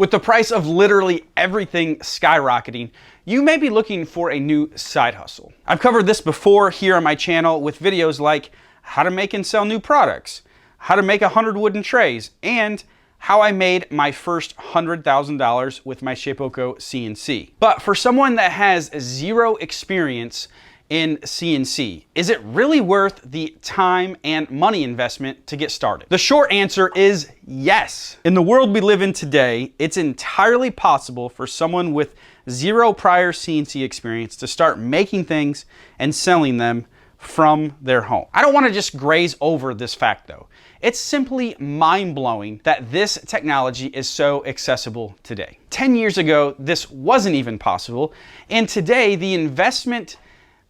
With the price of literally everything skyrocketing, you may be looking for a new side hustle. I've covered this before here on my channel with videos like how to make and sell new products, how to make 100 wooden trays, and how I made my first $100,000 with my Shape Oco CNC. But for someone that has zero experience in CNC, is it really worth the time and money investment to get started? The short answer is yes. In the world we live in today, it's entirely possible for someone with zero prior CNC experience to start making things and selling them from their home. I don't want to just graze over this fact though. It's simply mind-blowing that this technology is so accessible today. 10 years ago, this wasn't even possible, and today the investment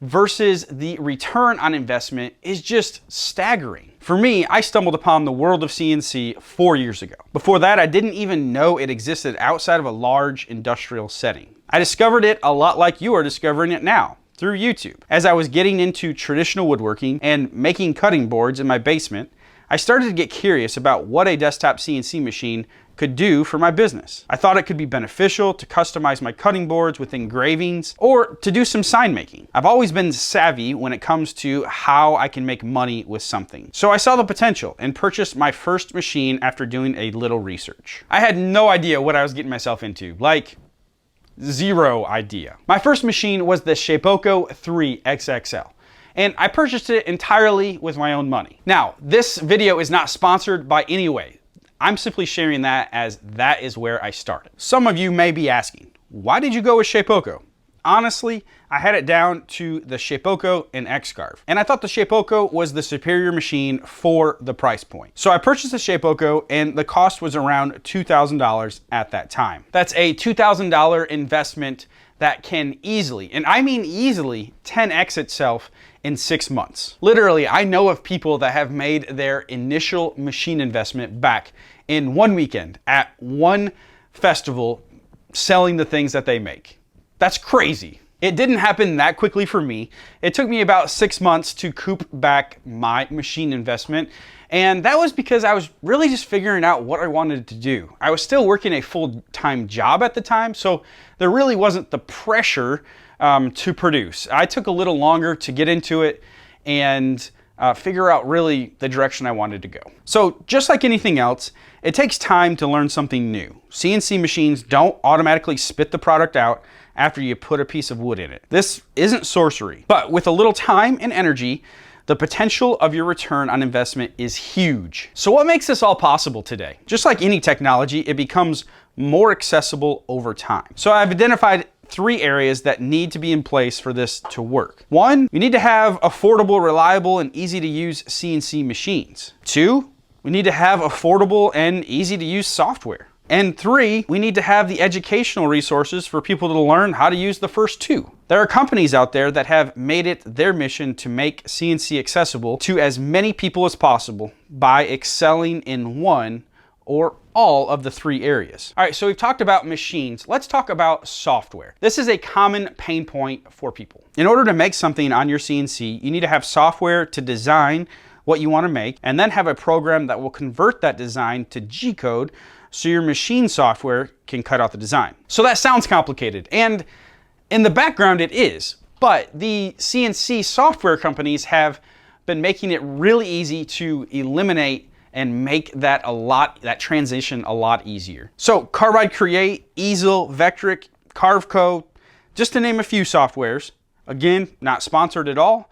versus the return on investment is just staggering. For me, I stumbled upon the world of CNC 4 years ago. Before that, I didn't even know it existed outside of a large industrial setting. I discovered it a lot like you are discovering it now, through YouTube. As I was getting into traditional woodworking and making cutting boards in my basement, I started to get curious about what a desktop CNC machine could do for my business. I thought it could be beneficial to customize my cutting boards with engravings or to do some sign making. I've always been savvy when it comes to how I can make money with something. So I saw the potential and purchased my first machine after doing a little research. I had no idea what I was getting myself into, like zero idea. My first machine was the Shape Oco 3XXL. And I purchased it entirely with my own money. Now, this video is not sponsored by any way. I'm simply sharing that as that is where I started. Some of you may be asking, why did you go with Shape Oco? Honestly, I had it down to the Shape Oco and X-Carve, and I thought the Shape Oco was the superior machine for the price point. So I purchased the Shape Oco, and the cost was around $2,000 at that time. That's a $2,000 investment that can easily, and I mean easily, 10x itself in 6 months. Literally, I know of people that have made their initial machine investment back in one weekend at one festival selling the things that they make. That's crazy. It didn't happen that quickly for me. It took me about 6 months to coup back my machine investment. And that was because I was really just figuring out what I wanted to do. I was still working a full-time job at the time, so there really wasn't the pressure to produce. I took a little longer to get into it and figure out really the direction I wanted to go. So just like anything else, it takes time to learn something new. CNC machines don't automatically spit the product out after you put a piece of wood in it. This isn't sorcery, but with a little time and energy, the potential of your return on investment is huge. So what makes this all possible today? Just like any technology, it becomes more accessible over time. So I've identified 3 areas that need to be in place for this to work. 1, you need to have affordable, reliable, and easy to use CNC machines. 2, we need to have affordable and easy to use software. And 3, we need to have the educational resources for people to learn how to use the first 2. There are companies out there that have made it their mission to make CNC accessible to as many people as possible by excelling in one or all of the 3 areas. All right, so we've talked about machines. Let's talk about software. This is a common pain point for people. In order to make something on your CNC, you need to have software to design what you want to make, and then have a program that will convert that design to G-code so your machine software can cut out the design. So that sounds complicated, and in the background it is, but the CNC software companies have been making it really easy to eliminate and make that transition a lot easier. So Carbide Create, Easel, Vectric, Carveco, just to name a few softwares. Again, not sponsored at all,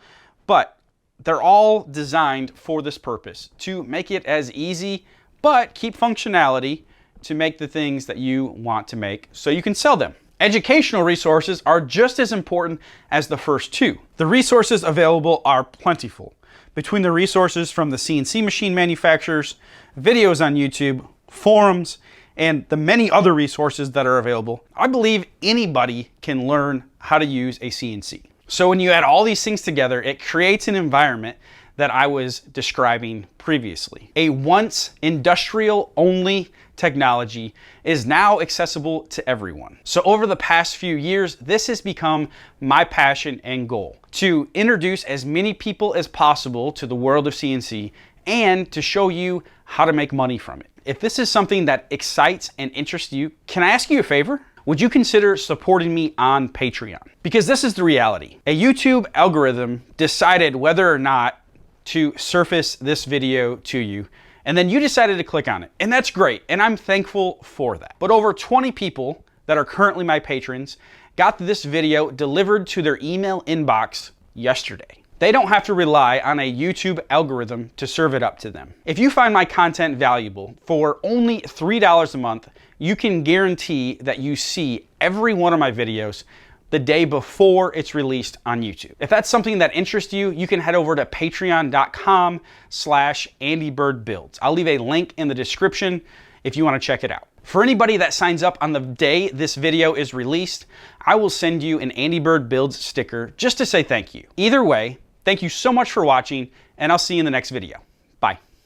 but they're all designed for this purpose, to make it as easy, but keep functionality to make the things that you want to make so you can sell them. Educational resources are just as important as the first 2. The resources available are plentiful. Between the resources from the CNC machine manufacturers, videos on YouTube, forums, and the many other resources that are available, I believe anybody can learn how to use a CNC. So when you add all these things together, it creates an environment that I was describing previously. A once industrial-only technology is now accessible to everyone. So over the past few years, this has become my passion and goal, to introduce as many people as possible to the world of CNC and to show you how to make money from it. If this is something that excites and interests you, can I ask you a favor? Would you consider supporting me on Patreon? Because this is the reality. A YouTube algorithm decided whether or not to surface this video to you, and then you decided to click on it. And that's great, and I'm thankful for that. But over 20 people that are currently my patrons got this video delivered to their email inbox yesterday. They don't have to rely on a YouTube algorithm to serve it up to them. If you find my content valuable, for only $3 a month, you can guarantee that you see every one of my videos the day before it's released on YouTube. If that's something that interests you, you can head over to patreon.com/andybirdbuilds. I'll leave a link in the description if you want to check it out. For anybody that signs up on the day this video is released, I will send you an Andy Bird Builds sticker just to say thank you. Either way, thank you so much for watching, and I'll see you in the next video.